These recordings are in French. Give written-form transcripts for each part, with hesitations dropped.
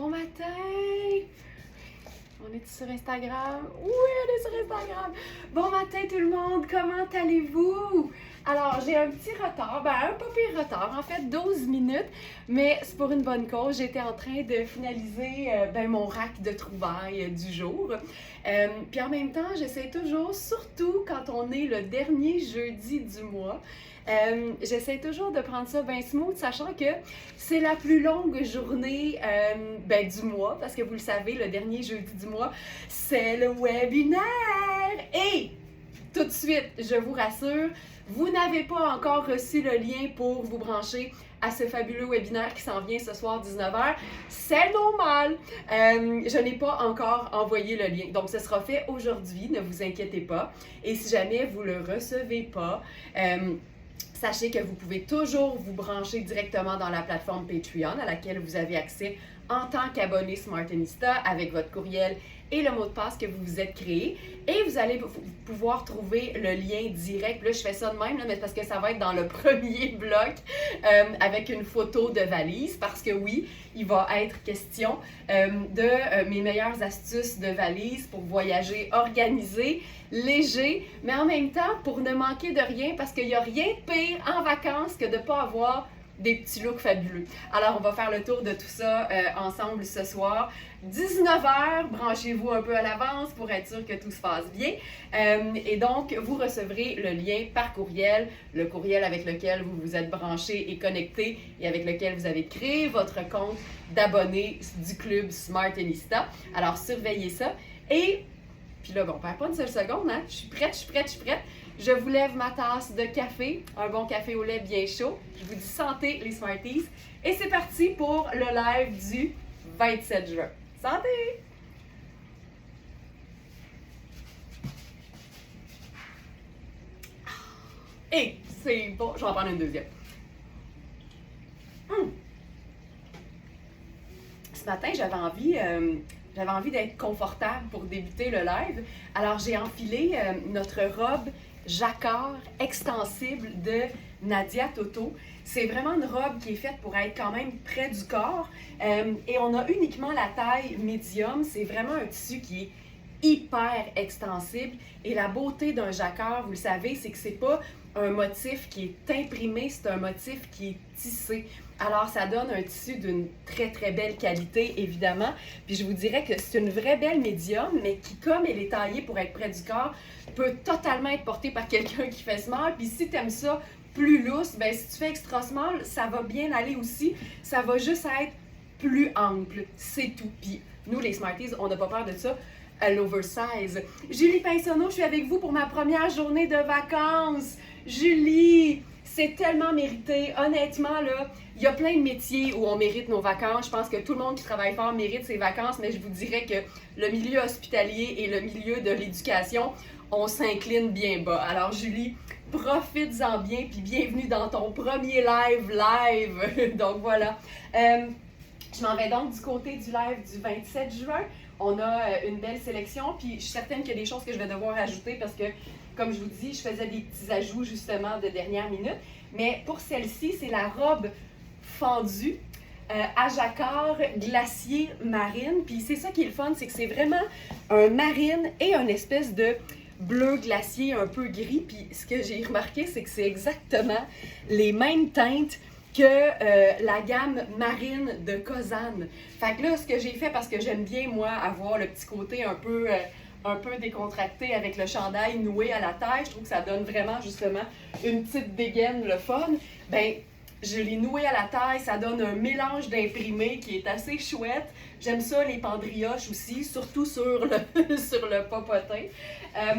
Bon matin! On est sur Instagram? Oui, on est sur Instagram! Bon matin tout le monde, comment allez-vous? Alors, j'ai un petit retard, un pas pire retard, en fait 12 minutes, mais c'est pour une bonne cause. J'étais en train de finaliser mon rack de trouvailles du jour. Puis en même temps, j'essaie toujours, surtout quand on est le dernier jeudi du mois, j'essaie toujours de prendre ça bien smooth, sachant que c'est la plus longue journée du mois, parce que vous le savez, le dernier jeudi du mois, c'est le webinaire! Et tout de suite, je vous rassure, vous n'avez pas encore reçu le lien pour vous brancher à ce fabuleux webinaire qui s'en vient ce soir 19h. C'est normal! Je n'ai pas encore envoyé le lien. Donc, ce sera fait aujourd'hui, ne vous inquiétez pas. Et si jamais vous ne le recevez pas, sachez que vous pouvez toujours vous brancher directement dans la plateforme Patreon à laquelle vous avez accès en tant qu'abonné Smartista avec votre courriel et le mot de passe que vous vous êtes créé. Et vous allez pouvoir trouver le lien direct. Là, je fais ça de même, mais parce que ça va être dans le premier bloc avec une photo de valise. Parce que oui, il va être question de mes meilleures astuces de valise pour voyager organisé, léger, mais en même temps pour ne manquer de rien parce qu'il n'y a rien de pire en vacances que de ne pas avoir des petits looks fabuleux. Alors, on va faire le tour de tout ça ensemble ce soir. 19h, branchez-vous un peu à l'avance pour être sûr que tout se passe bien. Et donc, vous recevrez le lien par courriel, le courriel avec lequel vous vous êtes branché et connecté et avec lequel vous avez créé votre compte d'abonné du club Smartista. Alors, surveillez ça. Et puis là, on perd pas une seule seconde, hein? Je suis prête. Je vous lève ma tasse de café, un bon café au lait bien chaud. Je vous dis santé les Smarties. Et c'est parti pour le live du 27 juin. Santé! Et c'est bon, je vais en prendre une deuxième. Ce matin, j'avais envie d'être confortable pour débuter le live. Alors, j'ai enfilé notre robe jacquard extensible de Nadia Toto. C'est vraiment une robe qui est faite pour être quand même près du corps. Et on a uniquement la taille médium. C'est vraiment un tissu qui est hyper extensible. Et la beauté d'un jacquard, vous le savez, c'est que c'est pas un motif qui est imprimé, c'est un motif qui est tissé. Alors, ça donne un tissu d'une très belle qualité, évidemment. Puis je vous dirais que c'est une vraie belle médium, mais qui, comme elle est taillée pour être près du corps, peut totalement être portée par quelqu'un qui fait small. Puis si tu aimes ça plus lousse, si tu fais extra small, ça va bien aller aussi. Ça va juste être plus ample, c'est tout. Puis nous, les Smarties, on n'a pas peur de ça. À l'oversize. Julie Pinsonneau, je suis avec vous pour ma première journée de vacances. Julie, c'est tellement mérité. Honnêtement, là, il y a plein de métiers où on mérite nos vacances. Je pense que tout le monde qui travaille fort mérite ses vacances, mais je vous dirais que le milieu hospitalier et le milieu de l'éducation, on s'incline bien bas. Alors Julie, profites-en bien, puis bienvenue dans ton premier live. Donc voilà. Je m'en vais donc du côté du live du 27 juin. On a une belle sélection, puis je suis certaine qu'il y a des choses que je vais devoir ajouter parce que, comme je vous dis, je faisais des petits ajouts justement de dernière minute. Mais pour celle-ci, c'est la robe fendue à jacquard glacier marine. Puis c'est ça qui est le fun, c'est que c'est vraiment un marine et une espèce de bleu glacier un peu gris. Puis ce que j'ai remarqué, c'est que c'est exactement les mêmes teintes que la gamme marine de Kozan. Fait que là, ce que j'ai fait, parce que j'aime bien, moi, avoir le petit côté un peu décontracté avec le chandail noué à la taille, je trouve que ça donne vraiment, justement, une petite dégaine, le fun. Je l'ai noué à la taille, ça donne un mélange d'imprimé qui est assez chouette. J'aime ça, les pendrioches aussi, surtout sur le popotin.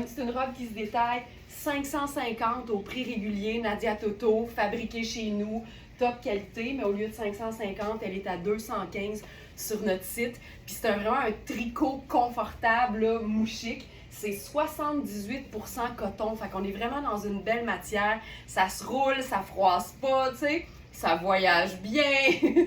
C'est une robe qui se détaille 550 au prix régulier, Nadia Toto, fabriquée chez nous, top qualité, mais au lieu de 550, elle est à 215 sur notre site. Puis c'est vraiment un tricot confortable, là, mouchique. C'est 78% coton, fait qu'on est vraiment dans une belle matière. Ça se roule, ça froisse pas, tu sais, ça voyage bien.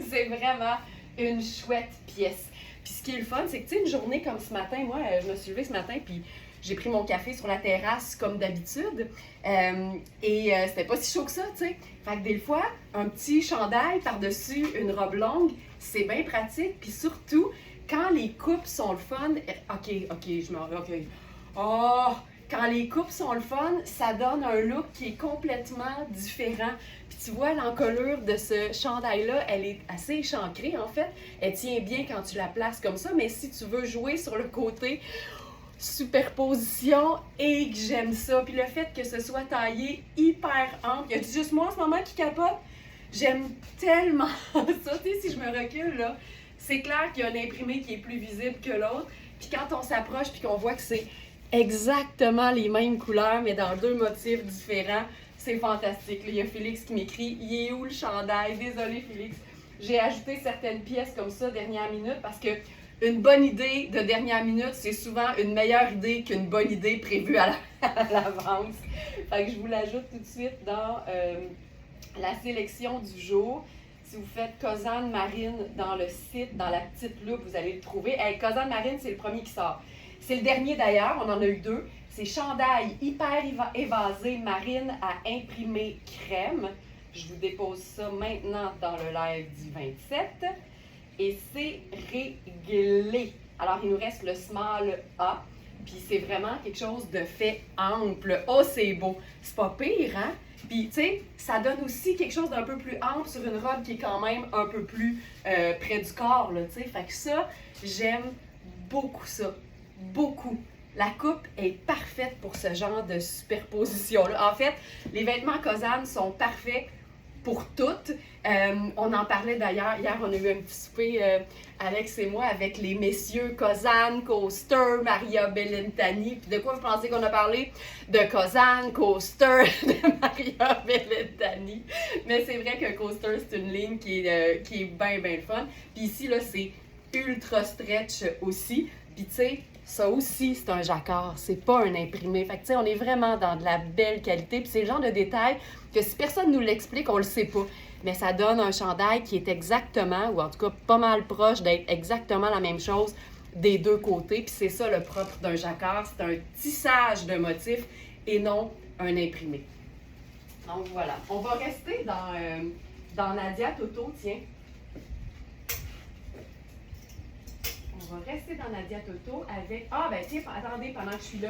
C'est vraiment une chouette pièce. Puis ce qui est le fun, c'est que, tu sais, une journée comme ce matin, moi, je me suis levée ce matin, puis j'ai pris mon café sur la terrasse comme d'habitude. C'était pas si chaud que ça, tu sais. Fait que des fois, un petit chandail par-dessus une robe longue, c'est bien pratique. Puis surtout, quand les coupes sont le fun... OK, je m'en vais, OK. Oh! Quand les coupes sont le fun, ça donne un look qui est complètement différent. Puis tu vois, l'encolure de ce chandail-là, elle est assez échancrée en fait. Elle tient bien quand tu la places comme ça, mais si tu veux jouer sur le côté superposition, et que j'aime ça. Puis le fait que ce soit taillé hyper ample, y a juste moi en ce moment qui capote? J'aime tellement ça. Tu sais, si je me recule là, c'est clair qu'il y a un imprimé qui est plus visible que l'autre. Puis quand on s'approche puis qu'on voit que c'est exactement les mêmes couleurs, mais dans deux motifs différents, c'est fantastique. Là, il y a Félix qui m'écrit « Il est où le chandail? » Désolé Félix. J'ai ajouté certaines pièces comme ça dernière minute parce que une bonne idée de dernière minute, c'est souvent une meilleure idée qu'une bonne idée prévue à l'avance. Fait que je vous l'ajoute tout de suite dans la sélection du jour. Si vous faites Cosane Marine dans le site, dans la petite loupe, vous allez le trouver. Hey, Cosane Marine, c'est le premier qui sort. C'est le dernier d'ailleurs, on en a eu deux. C'est chandail hyper évasé marine à imprimer crème. Je vous dépose ça maintenant dans le live du 27. Et c'est réglé. Alors, il nous reste le small A. Puis c'est vraiment quelque chose de fait ample. Oh, c'est beau. C'est pas pire, hein? Puis, tu sais, ça donne aussi quelque chose d'un peu plus ample sur une robe qui est quand même un peu plus près du corps, là, tu sais. Fait que ça, j'aime beaucoup ça. Beaucoup. La coupe est parfaite pour ce genre de superposition-là. En fait, les vêtements Cosane sont parfaits pour toutes. On en parlait d'ailleurs, hier on a eu un petit souper, Alex et moi, avec les messieurs Cosane, Coaster, Maria Bellentani. Puis de quoi vous pensez qu'on a parlé? De Cosane, Coaster, de Maria Bellentani. Mais c'est vrai que Coaster, c'est une ligne qui est bien, bien fun. Puis ici, là, c'est ultra stretch aussi. Puis tu sais, ça aussi, c'est un jacquard, c'est pas un imprimé. Fait que tu sais, on est vraiment dans de la belle qualité. Puis c'est le genre de détail que si personne nous l'explique, on le sait pas. Mais ça donne un chandail qui est exactement, ou en tout cas pas mal proche d'être exactement la même chose des deux côtés. Puis c'est ça le propre d'un jacquard, c'est un tissage de motifs et non un imprimé. Donc voilà, on va rester dans Nadia Toto, tiens. On va rester dans Nadia Toto avec... Ah, ben tiens, attendez, pendant que je suis là.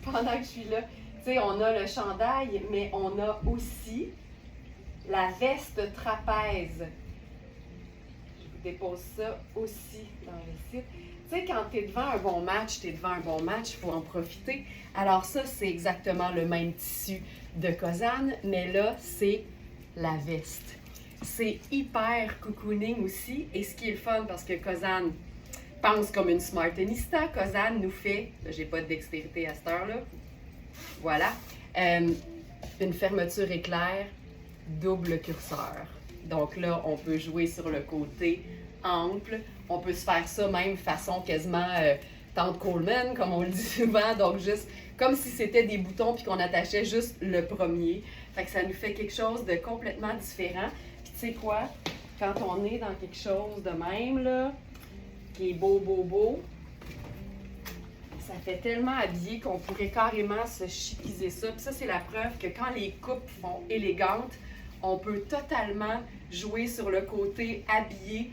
Pendant que je suis là. Tu sais, on a le chandail, mais on a aussi la veste trapèze. Je vous dépose ça aussi dans le site. Tu sais, quand tu es devant un bon match, il faut en profiter. Alors ça, c'est exactement le même tissu de Cosane, mais là, c'est la veste. C'est hyper cocooning aussi. Et ce qui est le fun, parce que Cosane pense comme une smartenista, Cosane nous fait, j'ai pas de dextérité à cette heure-là, voilà, une fermeture éclair, double curseur. Donc là, on peut jouer sur le côté ample. On peut se faire ça même façon quasiment Tante Coleman, comme on le dit souvent. Donc juste comme si c'était des boutons puis qu'on attachait juste le premier. Fait que ça nous fait quelque chose de complètement différent. Tu sais quoi, quand on est dans quelque chose de même, là, qui est beau, ça fait tellement habillé qu'on pourrait carrément se chiquiser ça. Puis ça, c'est la preuve que quand les coupes font élégantes, on peut totalement jouer sur le côté habillé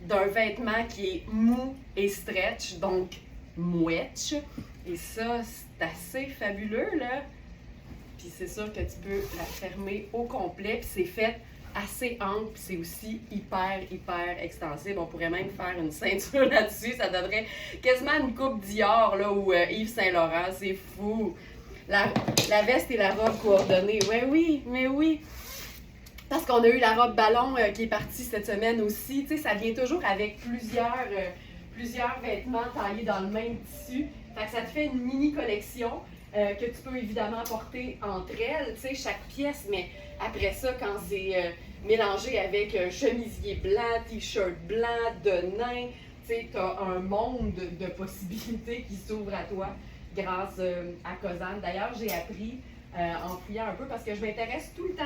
d'un vêtement qui est mou et stretch, donc mouetche. Et ça, c'est assez fabuleux, là. Puis c'est sûr que tu peux la fermer au complet, puis c'est fait assez ample, puis c'est aussi hyper extensible. On pourrait même faire une ceinture là-dessus. Ça donnerait quasiment une coupe Dior, là, ou Yves Saint-Laurent. C'est fou! La veste et la robe coordonnées. Mais oui! Parce qu'on a eu la robe ballon qui est partie cette semaine aussi. Tu sais, ça vient toujours avec plusieurs vêtements taillés dans le même tissu. Fait que ça te fait une mini collection que tu peux évidemment porter entre elles, tu sais, chaque pièce, mais après ça, quand c'est mélangé avec un chemisier blanc, t-shirt blanc, de nain, tu sais, t'as un monde de possibilités qui s'ouvre à toi grâce à Cosane. D'ailleurs, j'ai appris en fouillant un peu parce que je m'intéresse tout le temps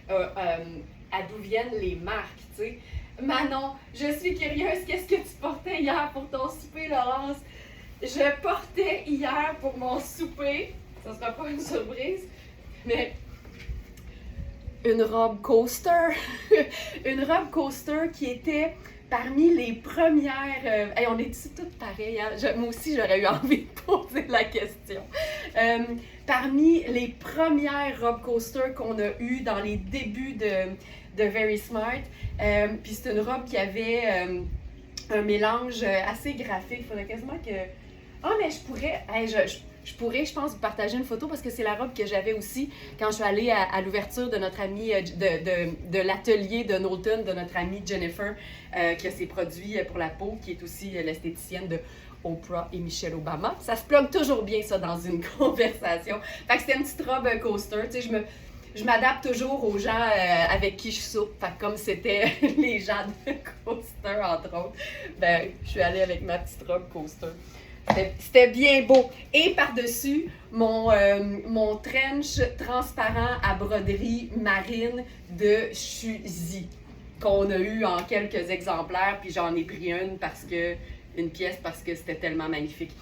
à d'où viennent les marques, tu sais. Manon, je suis curieuse, qu'est-ce que tu portais hier pour ton souper, Laurence? je portais hier pour mon souper, ça sera pas une surprise, mais une robe coaster. Une robe coaster qui était parmi les premières... hey, on est toutes pareilles, hein? Moi aussi, j'aurais eu envie de poser la question. Parmi les premières robes coaster qu'on a eues dans les débuts de Very Smart, puis c'est une robe qui avait un mélange assez graphique. Il faudrait quasiment que... Ah, mais je pourrais... Hey, je pourrais, je pense, vous partager une photo parce que c'est la robe que j'avais aussi quand je suis allée à l'ouverture de notre amie, de l'atelier de Knowlton, de notre amie Jennifer, qui a ses produits pour la peau, qui est aussi l'esthéticienne de Oprah et Michelle Obama. Ça se plug toujours bien, ça, dans une conversation. Fait que c'était une petite robe coaster. Tu sais, je m'adapte toujours aux gens avec qui je soupe. Fait que comme c'était les gens de coaster, entre autres, ben, je suis allée avec ma petite robe coaster. C'était bien beau. Et par-dessus, mon trench transparent à broderie marine de Chuzy, qu'on a eu en quelques exemplaires, puis j'en ai pris une pièce parce que c'était tellement magnifique.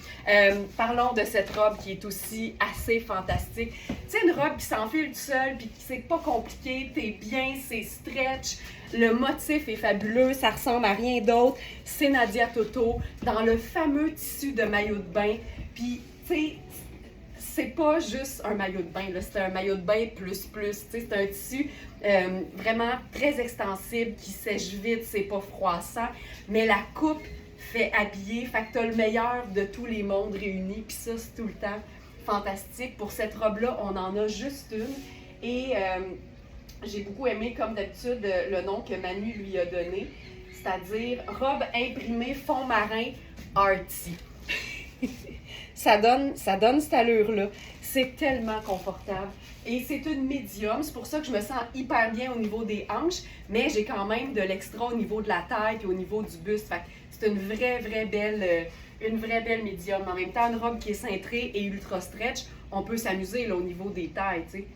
Parlons de cette robe qui est aussi assez fantastique. Tu sais, une robe qui s'enfile tout seul, puis c'est pas compliqué, t'es bien, c'est stretch. Le motif est fabuleux, ça ressemble à rien d'autre. C'est Nadia Toto dans le fameux tissu de maillot de bain. Puis, tu sais, c'est pas juste un maillot de bain, c'est un maillot de bain plus. Tu sais, c'est un tissu vraiment très extensible qui sèche vite, c'est pas froissant. Mais la coupe fait habiller, fait que t'as le meilleur de tous les mondes réunis. Puis ça, c'est tout le temps fantastique. Pour cette robe-là, on en a juste une. Et... j'ai beaucoup aimé, comme d'habitude, le nom que Manu lui a donné, c'est-à-dire robe imprimée fond marin arty. ça donne cette allure-là. C'est tellement confortable. Et c'est une médium, c'est pour ça que je me sens hyper bien au niveau des hanches, mais j'ai quand même de l'extra au niveau de la taille et au niveau du buste. Fait que c'est une vraie belle médium. En même temps, une robe qui est cintrée et ultra stretch, on peut s'amuser là, au niveau des tailles, tu sais.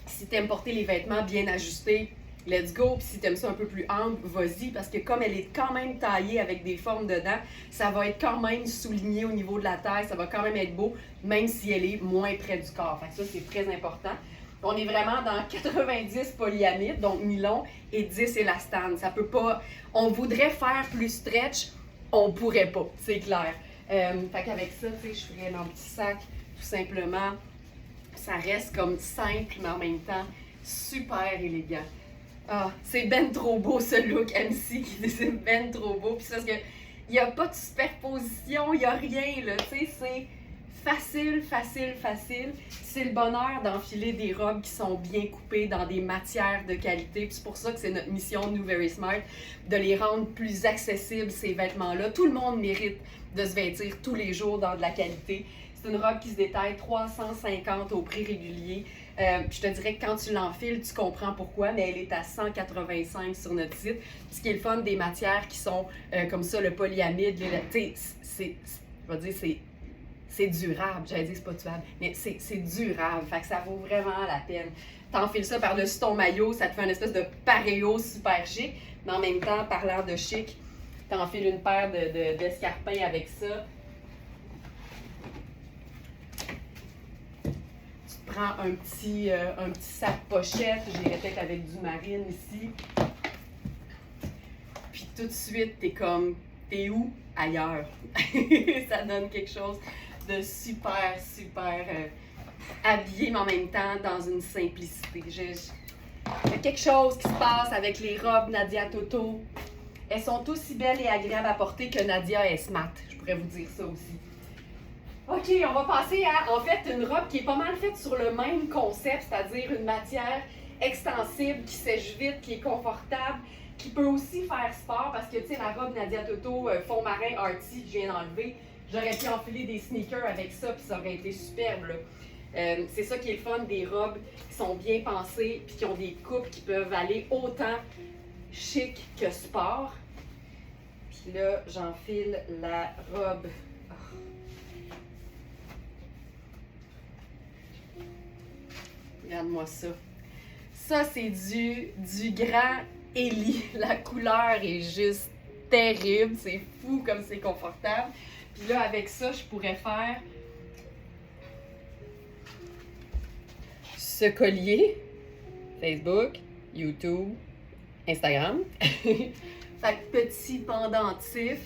Si tu aimes porter les vêtements bien ajustés, let's go. Puis si tu aimes ça un peu plus ample, vas-y. Parce que comme elle est quand même taillée avec des formes dedans, ça va être quand même souligné au niveau de la taille. Ça va quand même être beau, même si elle est moins près du corps. Fait que ça, c'est très important. On est vraiment dans 90 polyamide, donc nylon, et 10 élastane. Ça peut pas... On voudrait faire plus stretch, on pourrait pas, c'est clair. Fait qu'avec ça, tu sais, je ferais dans un petit sac, tout simplement. Ça reste comme simple, mais en même temps, super élégant. Ah, c'est ben trop beau ce look MC, c'est ben trop beau. Puis c'est parce qu'il n'y a pas de superposition, il n'y a rien, là. Tu sais, c'est facile. C'est le bonheur d'enfiler des robes qui sont bien coupées dans des matières de qualité. Puis c'est pour ça que c'est notre mission de New Very Smart, de les rendre plus accessibles, ces vêtements-là. Tout le monde mérite de se vêtir tous les jours dans de la qualité. C'est une robe qui se détaille 350 au prix régulier. Je te dirais que quand tu l'enfiles, tu comprends pourquoi, mais elle est à 185 sur notre site. Ce qui est le fun des matières qui sont comme ça, le polyamide, c'est durable. J'allais dire que c'est pas tuable, mais c'est durable. Fait que ça vaut vraiment la peine. T'enfiles ça par-dessus ton maillot, ça te fait une espèce de paréo super chic, mais en même temps, parlant de chic, t'enfiles une paire d'escarpins avec ça. Prends un petit sac pochette, j'irai peut-être avec du marine ici. Puis tout de suite, t'es où? Ailleurs. Ça donne quelque chose de super habillé, mais en même temps dans une simplicité. Il y a quelque chose qui se passe avec les robes Nadia Toto. Elles sont aussi belles et agréables à porter que Nadia est smart. Je pourrais vous dire ça aussi. OK, on va passer à, en fait, une robe qui est pas mal faite sur le même concept, c'est-à-dire une matière extensible, qui sèche vite, qui est confortable, qui peut aussi faire sport, parce que, tu sais, la robe Nadia Toto fond marin arty que je viens d'enlever, j'aurais pu enfiler des sneakers avec ça, puis ça aurait été superbe, là. C'est ça qui est le fun des robes qui sont bien pensées, puis qui ont des coupes qui peuvent aller autant chic que sport. Puis là, j'enfile la robe. Regarde-moi ça. Ça, c'est du grand Ellie. La couleur est juste terrible, c'est fou comme c'est confortable. Puis là, avec ça, je pourrais faire ce collier, Facebook, YouTube, Instagram. Fait que petit pendentif,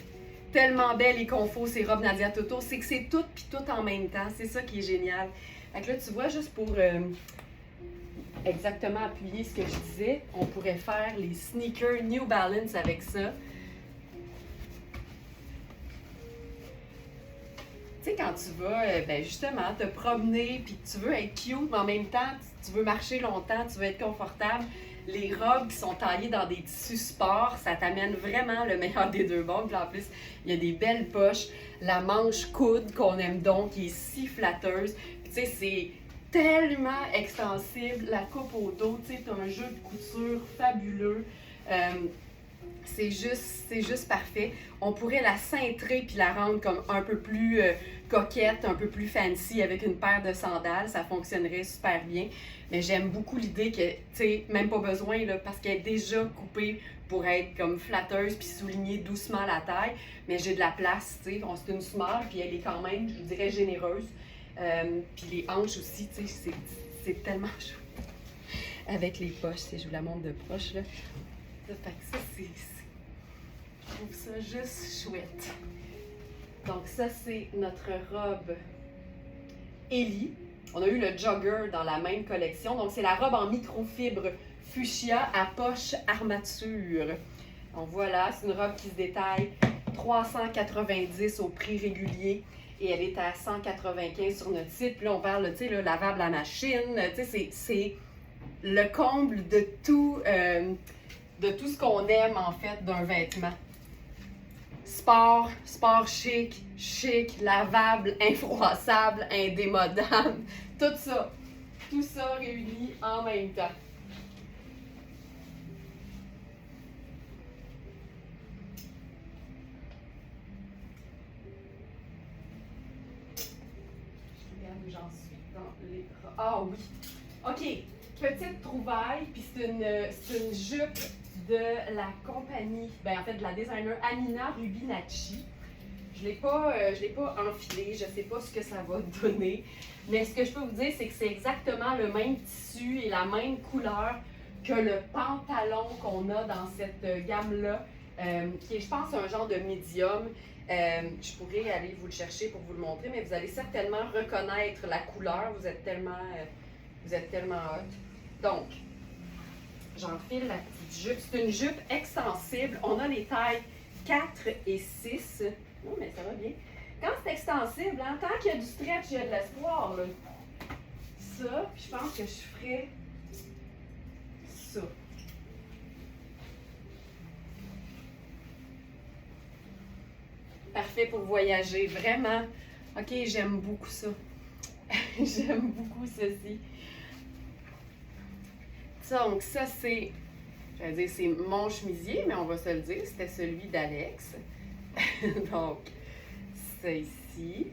tellement belle et confort ces robes Nadia Toto, c'est que c'est tout puis tout en même temps, c'est ça qui est génial. Fait que là, tu vois, juste pour exactement appuyer ce que je disais, on pourrait faire les sneakers New Balance avec ça. Tu sais, quand tu vas, ben justement, te promener, puis tu veux être cute, mais en même temps, tu veux marcher longtemps, tu veux être confortable, les robes qui sont taillées dans des tissus sport, ça t'amène vraiment le meilleur des deux mondes. Puis en plus, il y a des belles poches, la manche coude qu'on aime donc, qui est si flatteuse. Puis tu sais, c'est tellement extensible, la coupe au dos, tu sais, t'as un jeu de couture fabuleux. C'est juste parfait. On pourrait la cintrer puis la rendre comme un peu plus coquette, un peu plus fancy avec une paire de sandales. Ça fonctionnerait super bien. Mais j'aime beaucoup l'idée que, tu sais, même pas besoin, là, parce qu'elle est déjà coupée pour être comme flatteuse puis souligner doucement la taille. Mais j'ai de la place, tu sais. C'est une small puis elle est quand même, je dirais, généreuse. Puis les hanches aussi, tu sais, c'est tellement chouette. Avec les poches, si je vous la montre de proche, là. Fait que ça, je trouve ça juste chouette. Donc ça, c'est notre robe Ellie. On a eu le jogger dans la même collection. Donc c'est la robe en microfibre fuchsia à poche armature. Donc voilà, c'est une robe qui se détaille 390 au prix régulier. Et elle est à 195 sur notre site. Puis là, on parle, tu sais, là, lavable à machine. Tu sais, c'est le comble de tout ce qu'on aime, en fait, d'un vêtement. Sport chic, lavable, infroissable, indémodable. Tout ça réuni en même temps. J'en suis dans les... Ah oui! OK. Petite trouvaille, puis c'est une jupe de la compagnie, ben en fait de la designer Amina Rubinacci. Je l'ai pas enfilée, je sais pas ce que ça va donner, mais ce que je peux vous dire, c'est que c'est exactement le même tissu et la même couleur que le pantalon qu'on a dans cette gamme-là, qui est, je pense, un genre de médium. Je pourrais aller vous le chercher pour vous le montrer, mais vous allez certainement reconnaître la couleur. Vous êtes tellement hot. Donc, j'enfile la petite jupe. C'est une jupe extensible. On a les tailles 4 et 6. Non, mais ça va bien. Quand c'est extensible, hein, tant qu'il y a du stretch, il y a de l'espoir. Ça, puis je pense que je ferais ça. Parfait pour voyager, vraiment. OK, j'aime beaucoup ça. J'aime beaucoup ceci. Donc ça, c'est mon chemisier, mais on va se le dire, c'était celui d'Alex. Donc, c'est ici.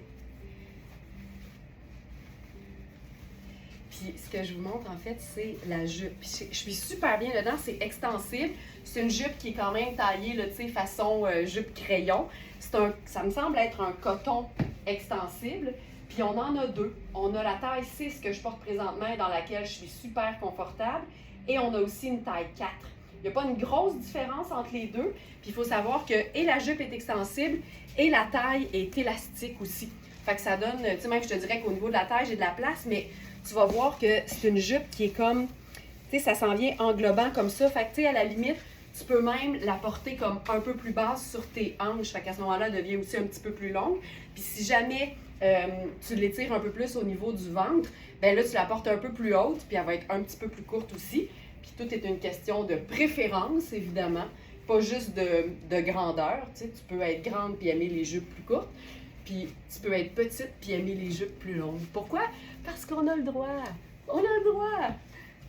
Puis ce que je vous montre, en fait, c'est la jupe. Je suis super bien dedans, c'est extensible. C'est une jupe qui est quand même taillée, là, tu sais, façon jupe crayon. Ça me semble être un coton extensible. Puis on en a deux. On a la taille 6 que je porte présentement dans laquelle je suis super confortable. Et on a aussi une taille 4. Il n'y a pas une grosse différence entre les deux. Puis il faut savoir que et la jupe est extensible et la taille est élastique aussi. Fait que ça donne, tu sais, même je te dirais qu'au niveau de la taille, j'ai de la place, mais tu vas voir que c'est une jupe qui est comme, tu sais, ça s'en vient englobant comme ça. Fait que tu sais, à la limite, tu peux même la porter comme un peu plus basse sur tes hanches. Fait qu'à ce moment-là, elle devient aussi un petit peu plus longue. Puis si jamais tu l'étires un peu plus au niveau du ventre, ben là, tu la portes un peu plus haute, puis elle va être un petit peu plus courte aussi. Puis tout est une question de préférence, évidemment, pas juste de grandeur. Tu sais, tu peux être grande puis aimer les jupes plus courtes, puis tu peux être petite puis aimer les jupes plus longues. Pourquoi? Parce qu'on a le droit. On a le droit.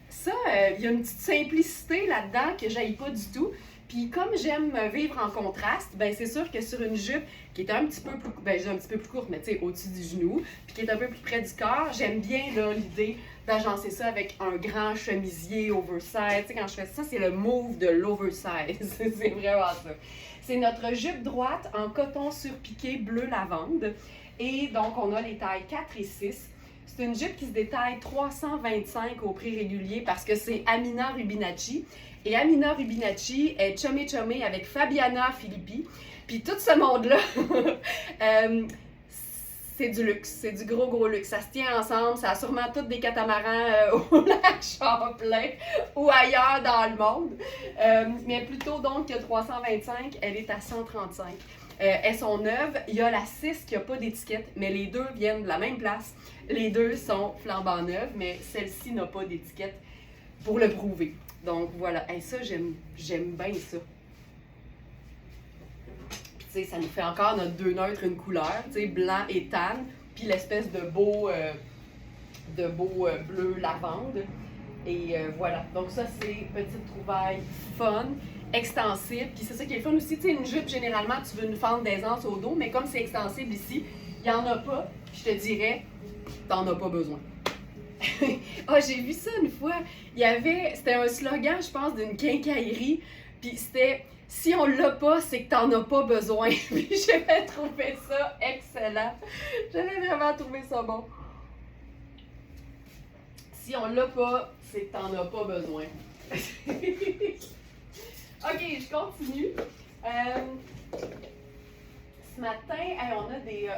Ça, il y a une petite simplicité là-dedans que j'aille pas du tout. Puis comme j'aime vivre en contraste, ben c'est sûr que sur une jupe qui est un petit peu plus, ben j'ai un petit peu plus courte, mais tu sais, au-dessus du genou, puis qui est un peu plus près du corps, j'aime bien là l'idée d'agencer ça avec un grand chemisier oversize. Tu sais, quand je fais ça, c'est le move de l'oversize. C'est vraiment ça. C'est notre jupe droite en coton surpiqué bleu lavande. Et donc, on a les tailles 4 et 6. C'est une jupe qui se détaille 325 au prix régulier parce que c'est Amina Rubinacci. Et Amina Rubinacci est chumé avec Fabiana Filippi. Puis tout ce monde-là, c'est du luxe, c'est du gros luxe. Ça se tient ensemble, ça a sûrement tous des catamarans au lac Champlain ou ailleurs dans le monde. Mais plutôt donc que 325, elle est à 135. Elles sont neuves. Il y a la 6 qui n'a pas d'étiquette, mais les deux viennent de la même place. Les deux sont flambant neuves, mais celle-ci n'a pas d'étiquette pour le prouver. Donc voilà, et ça, j'aime bien ça. Puis tu sais, ça nous fait encore notre deux neutres, une couleur, tu sais, blanc et tan, puis l'espèce de beau bleu lavande. Et voilà, donc ça, c'est petite trouvaille fun, extensible. Puis c'est ça qui est le fun aussi, tu sais, une jupe, généralement, tu veux une fente d'aisance au dos, mais comme c'est extensible ici, il n'y en a pas. Je te dirais, t'en as pas besoin. Ah, j'ai vu ça une fois. C'était un slogan, je pense, d'une quincaillerie. Puis c'était « Si on l'a pas, c'est que t'en as pas besoin. » Puis j'avais trouvé ça excellent. J'avais vraiment trouvé ça bon. Si on l'a pas, c'est que t'en as pas besoin. OK, je continue. Ce matin,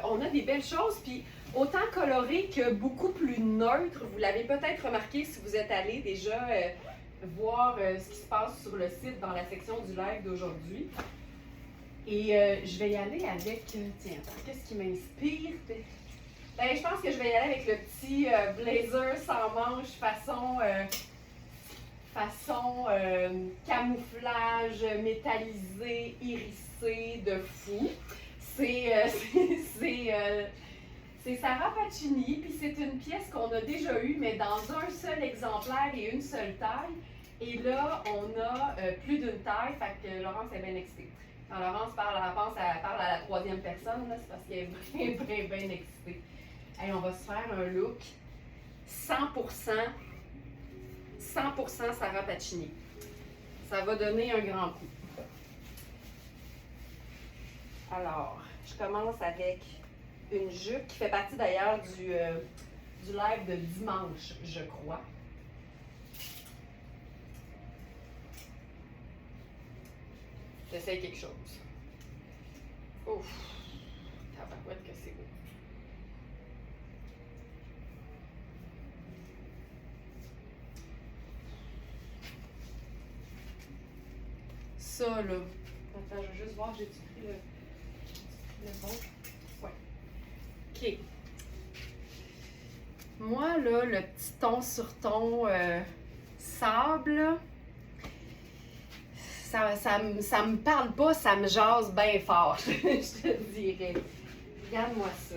on a des belles choses, puis autant colorées que beaucoup plus neutres. Vous l'avez peut-être remarqué si vous êtes allé déjà voir ce qui se passe sur le site dans la section du live d'aujourd'hui. Et je vais y aller avec... tiens, attends, qu'est-ce qui m'inspire? Ben, je pense que je vais y aller avec le petit blazer sans manches façon camouflage métallisé, irisé de fou. C'est Sarah Pacini, puis c'est une pièce qu'on a déjà eue, mais dans un seul exemplaire et une seule taille. Et là, on a plus d'une taille, fait que Laurence est bien excitée. Quand Laurence parle à la troisième personne, là, c'est parce qu'elle est bien excitée. Hey, on va se faire un look 100% Sarah Pacini. Ça va donner un grand coup. Alors, je commence avec une jupe qui fait partie d'ailleurs du live de dimanche, je crois. J'essaie quelque chose. Ouf! Tabarouette que c'est beau. Ça, là. Attends, je vais juste voir, j'ai-tu pris le bon? Ouais. OK. Moi, là, le petit ton sur ton sable, ça me parle pas, ça me jase bien fort, je te dirais. Regarde-moi ça.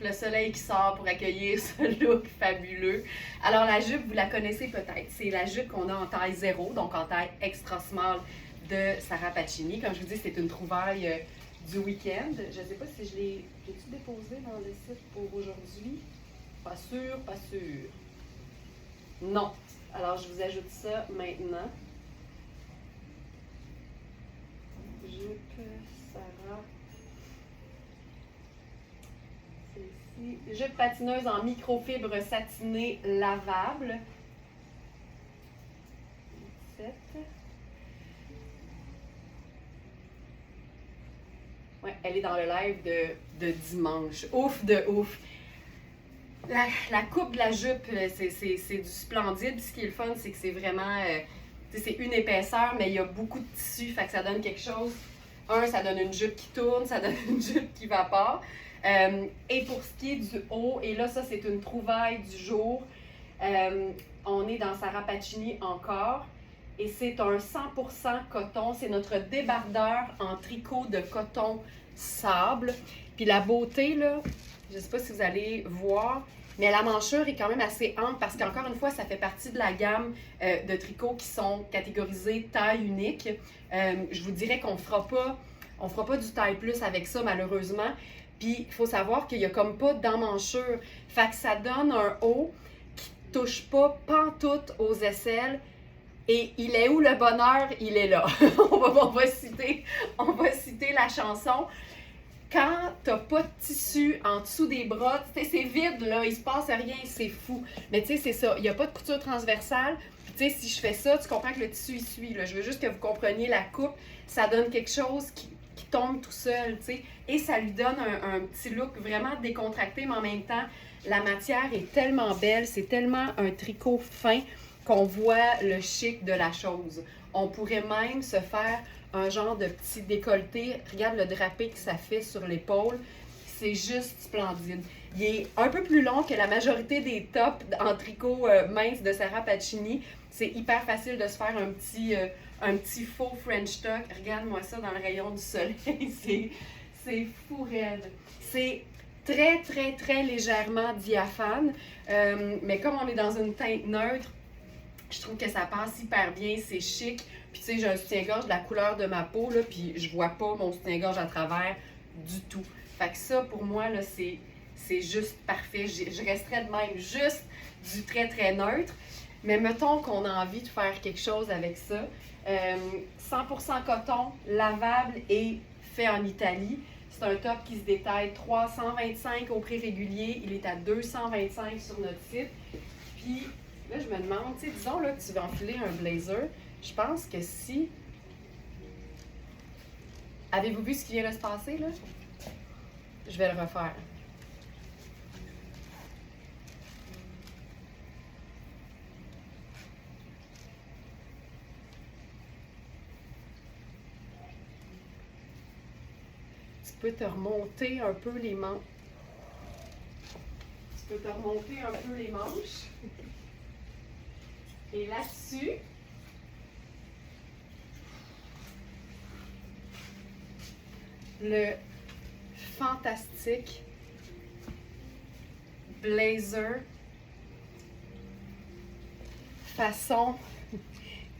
Le soleil qui sort pour accueillir ce look fabuleux. Alors la jupe, vous la connaissez peut-être. C'est la jupe qu'on a en taille 0, donc en taille extra small de Sarah Pacini. Comme je vous dis, c'est une trouvaille du week-end. Je ne sais pas si j'ai-tu déposé dans le site pour aujourd'hui? Pas sûr, pas sûr. Non. Alors je vous ajoute ça maintenant. Jupe Sarah. Jupe patineuse en microfibre satinée lavable. 7. Ouais, elle est dans le live de dimanche. Ouf de ouf. La coupe de la jupe, c'est du splendide. Ce qui est le fun, c'est que c'est vraiment... c'est une épaisseur, mais il y a beaucoup de tissu, fait que ça donne quelque chose. Ça donne une jupe qui tourne, ça donne une jupe qui vapore. Et pour ce qui est du haut, et là, ça, c'est une trouvaille du jour. On est dans Sarah Pacini encore. Et c'est un 100% coton. C'est notre débardeur en tricot de coton sable. Puis la beauté, là, je ne sais pas si vous allez voir, Mais la manchure est quand même assez ample parce qu'encore une fois, ça fait partie de la gamme de tricots qui sont catégorisés taille unique. Je vous dirais qu'on fera pas du taille plus avec ça malheureusement. Puis il faut savoir qu'il n'y a comme pas d'emmanchure. Fait que ça donne un haut qui touche pas pantoute aux aisselles. Et il est où le bonheur? Il est là. on va citer la chanson. Quand t'as pas de tissu en dessous des bras, c'est vide, là, il se passe rien, c'est fou. Mais tu sais, c'est ça, il n'y a pas de couture transversale. Puis tu sais, si je fais ça, tu comprends que le tissu, il suit. Là. Je veux juste que vous compreniez la coupe. Ça donne quelque chose qui tombe tout seul, tu sais. Et ça lui donne un petit look vraiment décontracté, mais en même temps, la matière est tellement belle, c'est tellement un tricot fin qu'on voit le chic de la chose. On pourrait même se faire un genre de petit décolleté. Regarde le drapé que ça fait sur l'épaule. C'est juste splendide. Il est un peu plus long que la majorité des tops en tricot mince de Sarah Pacini. C'est hyper facile de se faire un petit faux French tuck. Regarde-moi ça dans le rayon du soleil. C'est fou raide. C'est très, très, très légèrement diaphane. Mais comme on est dans une teinte neutre, je trouve que ça passe hyper bien. C'est chic. Puis tu sais, j'ai un soutien-gorge de la couleur de ma peau, là, puis je vois pas mon soutien-gorge à travers du tout. Fait que ça, pour moi, là, c'est juste parfait. Je resterais de même juste du très, très neutre. Mais mettons qu'on a envie de faire quelque chose avec ça. 100% coton, lavable et fait en Italie. C'est un top qui se détaille 325 au prix régulier. Il est à 225 sur notre site. Puis là, je me demande, tu sais, disons là, que tu veux enfiler un blazer. Je pense que si... Avez-vous vu ce qui vient de se passer, là? Je vais le refaire. Tu peux te remonter un peu les manches. Tu peux te remonter un peu les manches. Et là-dessus... le fantastique blazer façon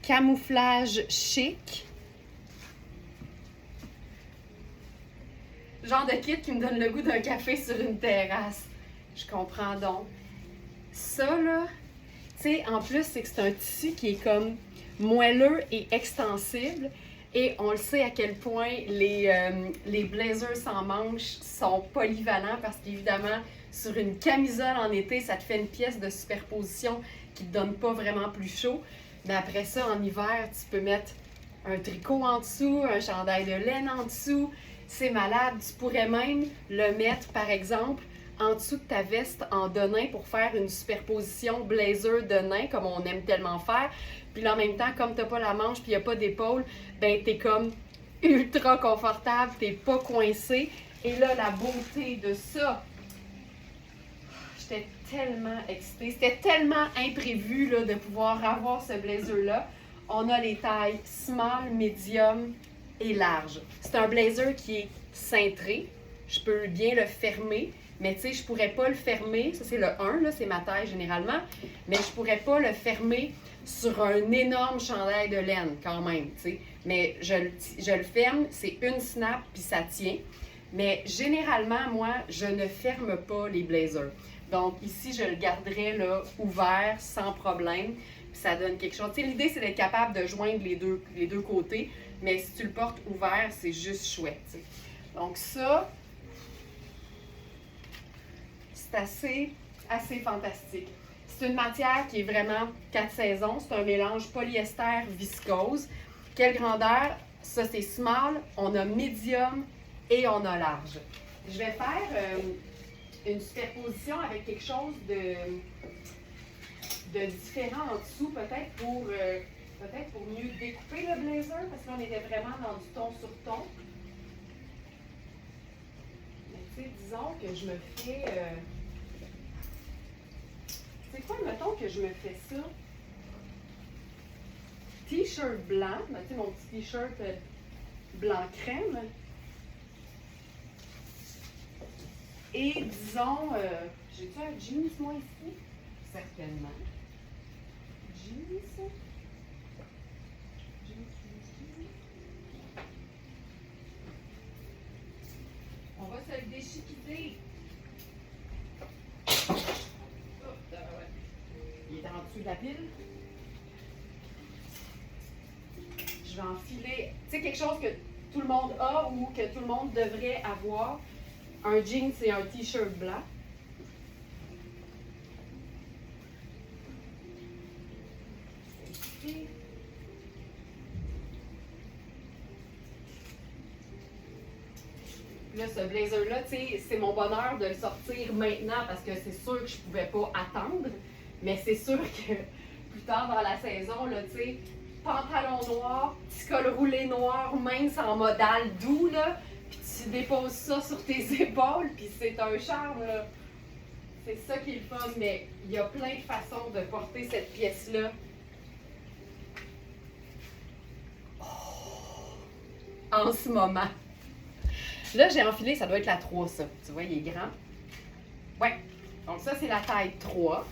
camouflage chic. Genre de kit qui me donne le goût d'un café sur une terrasse. Je comprends donc. Ça, là, tu sais, en plus, c'est que c'est un tissu qui est comme moelleux et extensible. Et on le sait à quel point les blazers sans manches sont polyvalents parce qu'évidemment, sur une camisole en été, ça te fait une pièce de superposition qui ne te donne pas vraiment plus chaud. Mais après ça, en hiver, tu peux mettre un tricot en dessous, un chandail de laine en dessous. C'est malade. Tu pourrais même le mettre, par exemple, en dessous de ta veste en denim pour faire une superposition blazer de nain, comme on aime tellement faire. Puis là, en même temps, comme t'as pas la manche puis il n'y a pas d'épaule, ben t'es comme ultra confortable, t'es pas coincé. Et là, la beauté de ça, j'étais tellement excitée. C'était tellement imprévu là, de pouvoir avoir ce blazer-là. On a les tailles small, medium et large. C'est un blazer qui est cintré. Je peux bien le fermer. Mais tu sais, je pourrais pas le fermer. Ça, c'est le 1, là, c'est ma taille généralement. Mais je pourrais pas le fermer sur un énorme chandail de laine quand même, tu sais. Mais je le ferme, c'est une snap puis ça tient. Mais généralement, moi, je ne ferme pas les blazers. Donc ici, je le garderai là, ouvert, sans problème. Puis ça donne quelque chose. Tu sais, l'idée, c'est d'être capable de joindre les deux côtés. Mais si tu le portes ouvert, c'est juste chouette, tu sais. Donc ça... c'est assez fantastique. C'est une matière qui est vraiment 4 saisons. C'est un mélange polyester-viscose. Quelle grandeur? Ça, c'est small. On a medium et on a large. Je vais faire une superposition avec quelque chose de différent en dessous, peut-être pour mieux découper le blazer, parce qu'on était vraiment dans du ton sur ton. Mais tu sais, disons que je me fais... c'est quoi, mettons que je me fais ça? T-shirt blanc, tu sais, mon petit t-shirt blanc crème. Et disons, J'ai-tu un jeans, moi, ici? Certainement. Jeans. On va se le déchiqueter. Oh, il est en dessous de la pile. Je vais enfiler, tu sais, quelque chose que tout le monde a ou que tout le monde devrait avoir. Un jeans et un t-shirt blanc. Ici. Là, ce blazer-là, tu sais, c'est mon bonheur de le sortir maintenant parce que c'est sûr que je pouvais pas attendre. Mais c'est sûr que plus tard dans la saison, là, tu sais, pantalon noir, petit col roulé noir, mince en modal doux, là, puis tu déposes ça sur tes épaules, puis c'est un charme, là. C'est ça qui est le fun, mais il y a plein de façons de porter cette pièce-là. Oh, en ce moment. Là, j'ai enfilé, ça doit être la 3, ça. Tu vois, il est grand. Ouais. Donc ça, c'est la taille 3.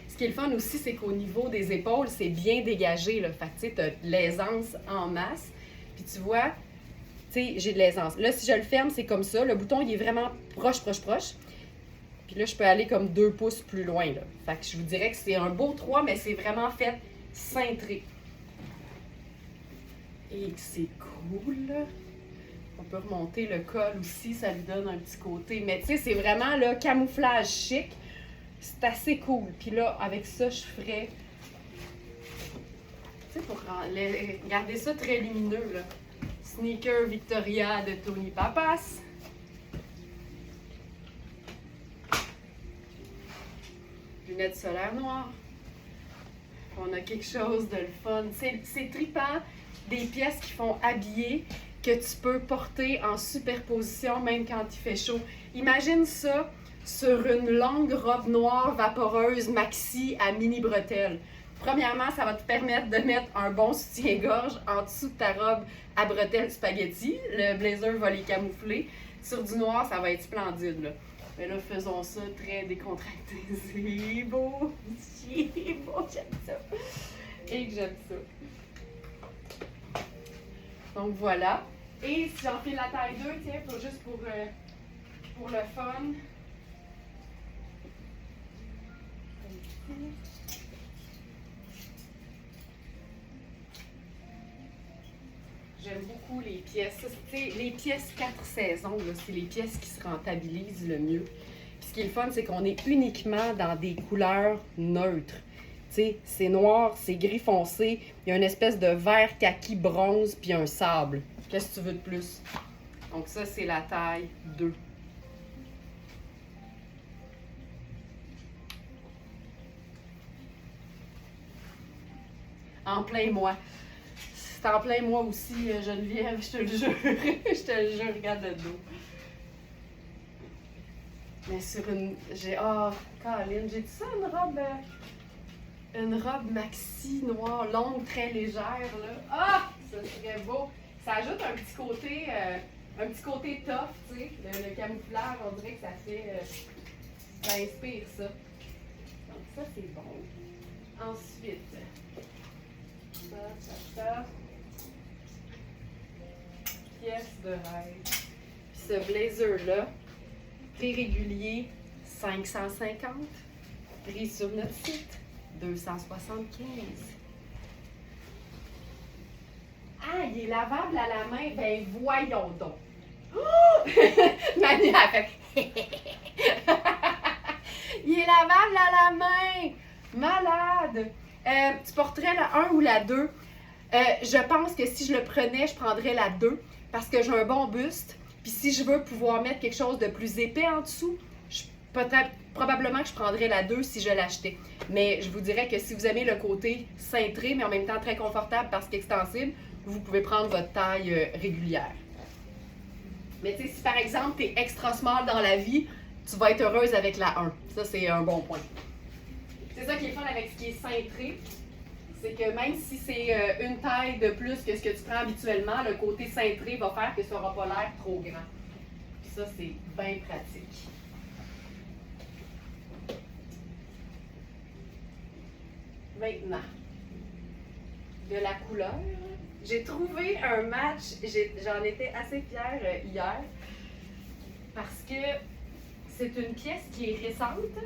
Ce qui est le fun aussi, c'est qu'au niveau des épaules, c'est bien dégagé, là. Fait que, tu sais, t'as de l'aisance en masse. Puis tu vois, tu sais, j'ai de l'aisance. Là, si je le ferme, c'est comme ça. Le bouton, il est vraiment proche. Puis là, je peux aller comme 2 pouces plus loin, là. Fait que je vous dirais que c'est un beau 3, mais c'est vraiment fait cintré. Et que c'est cool, là. On peut remonter le col aussi, ça lui donne un petit côté. Mais tu sais, c'est vraiment là, camouflage chic. C'est assez cool. Puis là, avec ça, je ferais... Tu sais, pour garder ça très lumineux, là. Sneaker Victoria de Tony Papas. Lunettes solaires noires. On a quelque chose de le fun. C'est trippant, des pièces qui font habiller, que tu peux porter en superposition même quand il fait chaud. Imagine ça sur une longue robe noire vaporeuse maxi à mini bretelles. Premièrement, ça va te permettre de mettre un bon soutien-gorge en dessous de ta robe à bretelles spaghetti. Le blazer va les camoufler. Sur du noir, ça va être splendide, là. Mais là, faisons ça très décontracté. C'est beau, c'est beau, j'aime ça. Et que j'aime ça. Donc voilà. Et si j'en fais la taille 2, tiens, juste pour le fun. J'aime beaucoup les pièces. Les pièces 4 saisons, c'est les pièces qui se rentabilisent le mieux. Puis ce qui est le fun, c'est qu'on est uniquement dans des couleurs neutres. T'sais, c'est noir, c'est gris foncé, il y a une espèce de vert kaki bronze, puis un sable. Qu'est-ce que tu veux de plus? Donc ça, c'est la taille 2. En plein mois. C'est en plein mois aussi, Geneviève, je te le jure. Je te le jure, regarde le dos. Mais sur une... Caroline, j'ai dit ça, une robe maxi noire, longue, très légère, là. Ah! Ça serait beau. Ça ajoute un petit côté tough, tu sais. Le camouflage, on dirait que ça fait... ça inspire ça. Donc ça, c'est bon. Ensuite, ça. Pièce de rêve. Puis ce blazer-là, prix régulier, 550. Prix sur notre site, 275. Ah, il est lavable à la main? Ben voyons donc. Oh! Manu a fait... Il est lavable à la main! Malade! Tu porterais la 1 ou la 2? Je pense que si je le prenais, je prendrais la 2 parce que j'ai un bon buste. Puis si je veux pouvoir mettre quelque chose de plus épais en dessous, probablement que je prendrais la 2 si je l'achetais. Mais je vous dirais que si vous aimez le côté cintré, mais en même temps très confortable parce qu'extensible, vous pouvez prendre votre taille régulière. Mais tu sais, si par exemple, tu es extra small dans la vie, tu vas être heureuse avec la 1. Ça, c'est un bon point. C'est ça qui est fun avec ce qui est cintré. C'est que même si c'est une taille de plus que ce que tu prends habituellement, le côté cintré va faire que ça n'aura pas l'air trop grand. Puis ça, c'est bien pratique. maintenant de la couleur. J'ai trouvé un match, j'en étais assez fière hier parce que c'est une pièce qui est récente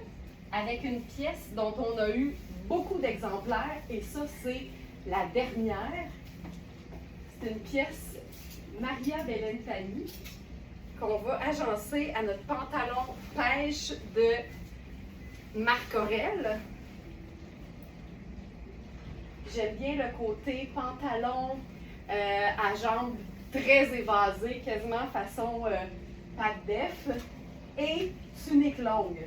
avec une pièce dont on a eu beaucoup d'exemplaires et ça c'est la dernière. C'est une pièce Maria Bellentani qu'on va agencer à notre pantalon pêche de Marc Aurèle. J'aime bien le côté pantalon à jambes très évasées, quasiment façon pack def, et tunique longue.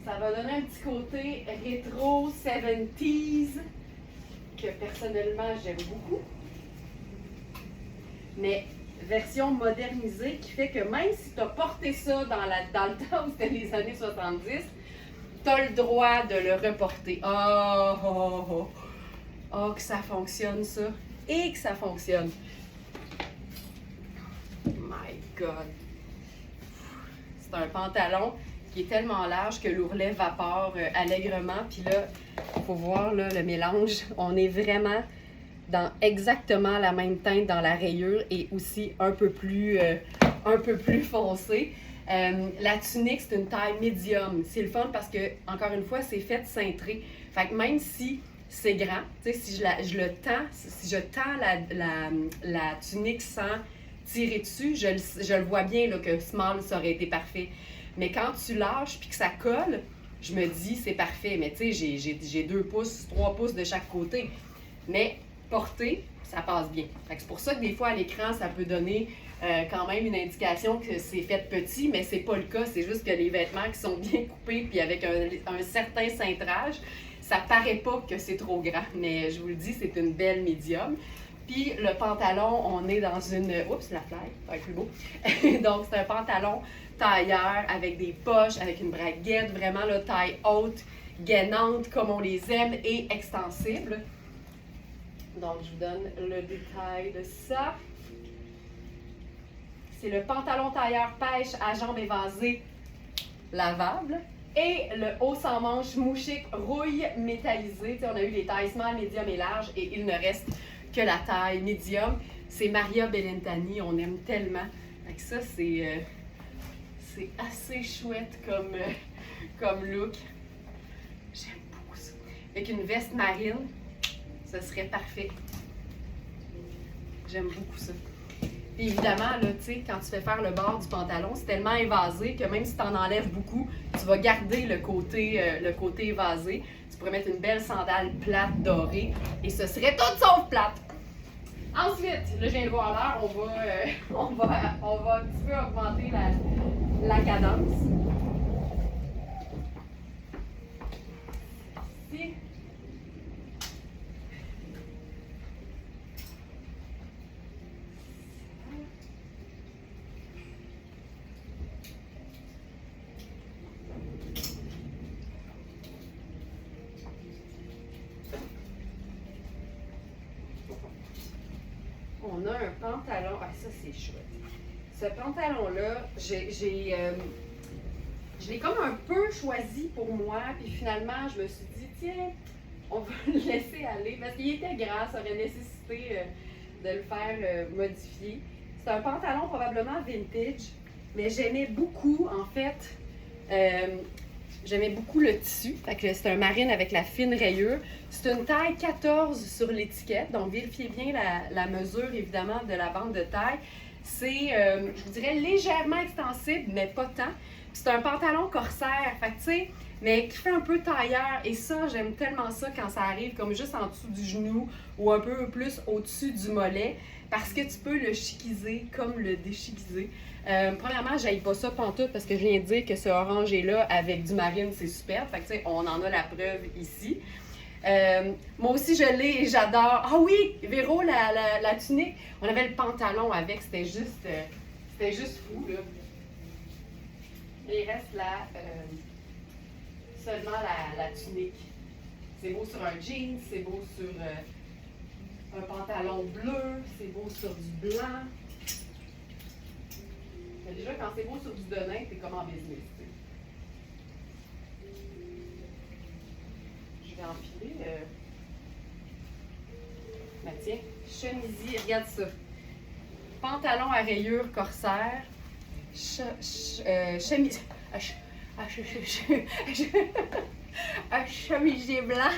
Ça va donner un petit côté rétro 70s que personnellement j'aime beaucoup. Mais version modernisée qui fait que même si tu as porté ça dans le temps où c'était les années 70, tu as le droit de le reporter. Oh, oh, oh. Oh, que ça fonctionne, ça. Et que ça fonctionne. My God. C'est un pantalon qui est tellement large que l'ourlet vapore allègrement. Puis là, il faut voir là, le mélange. On est vraiment dans exactement la même teinte dans la rayure et aussi un peu plus foncé. La tunique, c'est une taille médium. C'est le fun parce que, encore une fois, c'est fait cintré. Fait que même si c'est grand, tu sais, si je tends la tunique sans tirer dessus, je le vois bien là, que small, ça aurait été parfait. Mais quand tu lâches puis que ça colle, je me dis c'est parfait. Mais tu sais, j'ai 2 pouces, 3 pouces de chaque côté. Mais porter, ça passe bien. Fait que c'est pour ça que des fois à l'écran, ça peut donner quand même une indication que c'est fait petit, mais c'est pas le cas. C'est juste que les vêtements qui sont bien coupés puis avec un certain cintrage, ça paraît pas que c'est trop grand. Mais je vous le dis, c'est une belle médium. Puis le pantalon, on est dans une... Oups, la fly, ça va être plus beau. Donc c'est un pantalon tailleur avec des poches, avec une braguette, vraiment là, taille haute, gainante comme on les aime et extensible. Donc je vous donne le détail de ça. C'est le pantalon tailleur pêche à jambes évasées lavable. Et le haut sans manche mouchique rouille métallisé. T'sais, on a eu les tailles small, médium et large et il ne reste que la taille médium. C'est Maria Bellentani, on aime tellement. Fait que ça, c'est assez chouette comme look. J'aime beaucoup ça. Avec une veste marine, ça serait parfait. J'aime beaucoup ça. Puis évidemment, là, tu sais, quand tu fais faire le bord du pantalon, c'est tellement évasé que même si tu en enlèves beaucoup, tu vas garder le côté évasé. Tu pourrais mettre une belle sandale plate dorée et ce serait tout sauf plate. Ensuite, là, je viens de voir l'heure, on va un petit peu augmenter la cadence. Ici. On a un pantalon, ah ça c'est chouette. Ce pantalon-là, je l'ai comme un peu choisi pour moi, puis finalement je me suis dit, tiens, on va le laisser aller, parce qu'il était grand, ça aurait nécessité de le faire modifier. C'est un pantalon probablement vintage, mais j'aimais beaucoup, en fait, j'aimais beaucoup le tissu. Fait que c'est un marine avec la fine rayure. C'est une taille 14 sur l'étiquette, donc vérifiez bien la mesure, évidemment, de la bande de taille. C'est, je vous dirais, légèrement extensible, mais pas tant. C'est un pantalon corsaire, fait que, tu sais, mais qui fait un peu tailleur. Et ça, j'aime tellement ça quand ça arrive comme juste en dessous du genou ou un peu plus au-dessus du mollet, parce que tu peux le chiquiser comme le déchiquiser. Premièrement, j'aille pas ça pantoute parce que je viens de dire que ce orangé-là avec du marine, c'est superbe. Fait que, tu sais, on en a la preuve ici. Moi aussi, je l'ai et j'adore. Ah oui, Véro, la tunique. On avait le pantalon avec, c'était juste fou, là. Et il reste là seulement la tunique. C'est beau sur un jean, c'est beau sur un pantalon bleu, c'est beau sur du blanc. Mais déjà, quand c'est beau sur du denim, t'es comme en business. T'sais. Je vais enfiler tiens, chemisier, regarde ça. Pantalon à rayures corsaire, chemise, un chemisier blanc.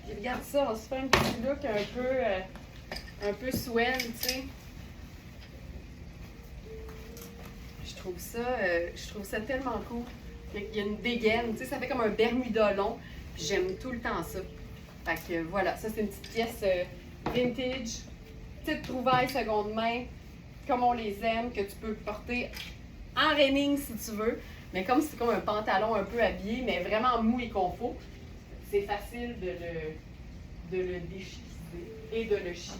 Puis regarde ça, on se fait un petit look un peu swell, tu sais. Je trouve ça tellement cool. Il y a une dégaine, tu sais, ça fait comme un bermuda long. Puis j'aime tout le temps ça. Fait que voilà, ça c'est une petite pièce vintage, petite trouvaille seconde main, comme on les aime, que tu peux porter en reining si tu veux. Mais comme c'est comme un pantalon un peu habillé, mais vraiment mou et confort, c'est facile de le déchiqueter et de le chiquer.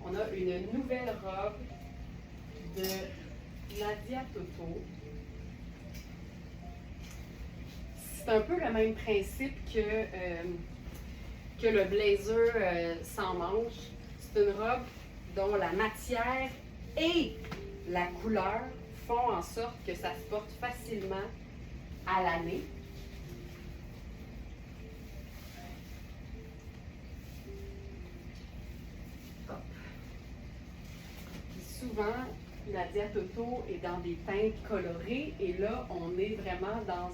On a une nouvelle robe de Nadia Toto. C'est un peu le même principe que le blazer sans manches. C'est une robe dont la matière et la couleur font en sorte que ça se porte facilement à l'année. Souvent, Nadia Toto est dans des teintes colorées et là, on est vraiment dans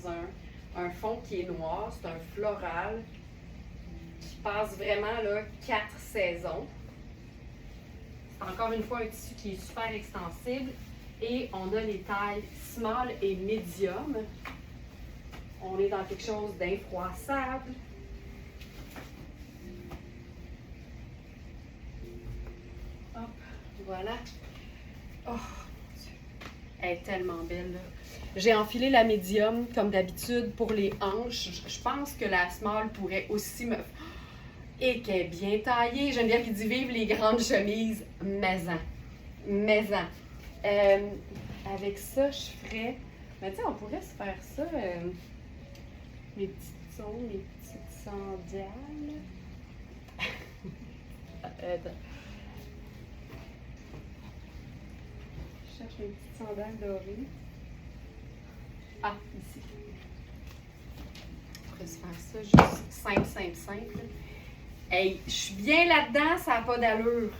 un fond qui est noir. C'est un floral qui passe vraiment là, 4 saisons. C'est encore une fois un tissu qui est super extensible et on a les tailles small et medium. On est dans quelque chose d'infroissable. Hop, voilà. Oh, mon Dieu. Elle est tellement belle, là. J'ai enfilé la médium, comme d'habitude, pour les hanches. Je pense que la small pourrait aussi me... Et qu'elle est bien taillée. J'aime bien qu'il dit vive les grandes chemises maison. Maison. Avec ça, je ferais... Mais tu sais, on pourrait se faire ça. Mes petites ongles, mes petites sandales. Attends. Je cherche mes petites sandales dorées. Ah, ici. On pourrait se faire ça juste simple, simple, simple. Hey, je suis bien là-dedans, ça n'a pas d'allure.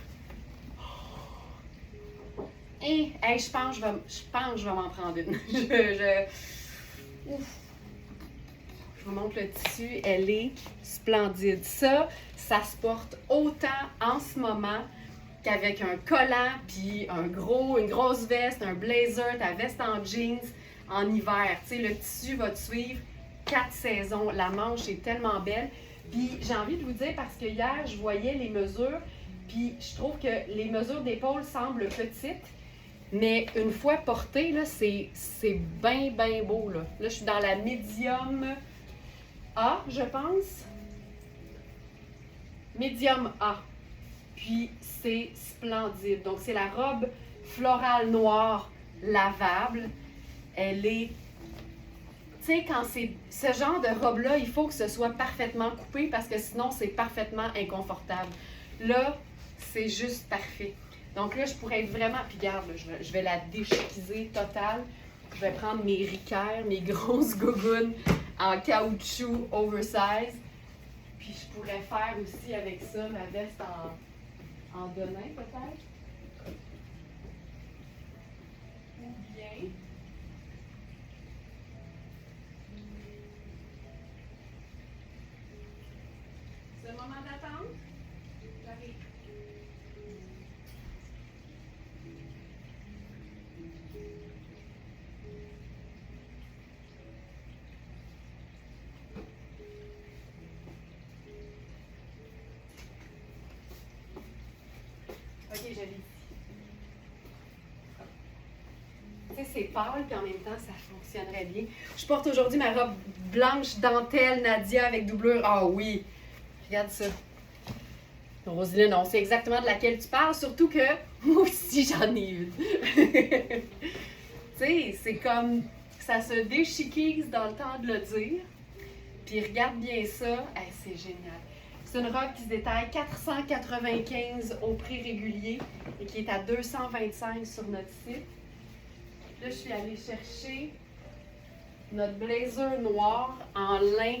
Hey, je pense que je vais m'en prendre une. Ouf. Je vous montre le tissu, elle est splendide. Ça se porte autant en ce moment qu'avec un collant, puis une grosse veste, un blazer, ta veste en jeans en hiver. Tu sais, le tissu va te suivre 4 saisons. La manche est tellement belle. Puis j'ai envie de vous dire, parce que hier, je voyais les mesures, puis je trouve que les mesures d'épaule semblent petites, mais une fois portées, là, c'est bien, bien beau. Là, je suis dans la médium A, je pense. Médium A. Puis c'est splendide. Donc c'est la robe florale noire lavable. Elle est... Tu sais, quand c'est ce genre de robe-là, il faut que ce soit parfaitement coupé parce que sinon c'est parfaitement inconfortable. Là, c'est juste parfait. Donc là, je pourrais être vraiment... Puis regarde, là, je vais la déchiquiser totale. Je vais prendre mes ricaires, mes grosses gougounes en caoutchouc oversize. Puis je pourrais faire aussi avec ça ma veste en denim peut-être. Ou bien... C'est le moment d'attente. J'arrive. Ok, j'arrive ici. Tu sais, c'est pâle, puis en même temps, ça fonctionnerait bien. Je porte aujourd'hui ma robe blanche dentelle Nadia avec doublure. Ah oui! Regarde ça. Roselyne, on sait exactement de laquelle tu parles, surtout que moi aussi j'en ai une. Tu sais, c'est comme ça se déchiquise dans le temps de le dire. Puis regarde bien ça, hey, c'est génial. C'est une robe qui se détaille 495 au prix régulier et qui est à 225 sur notre site. Là, je suis allée chercher notre blazer noir en lin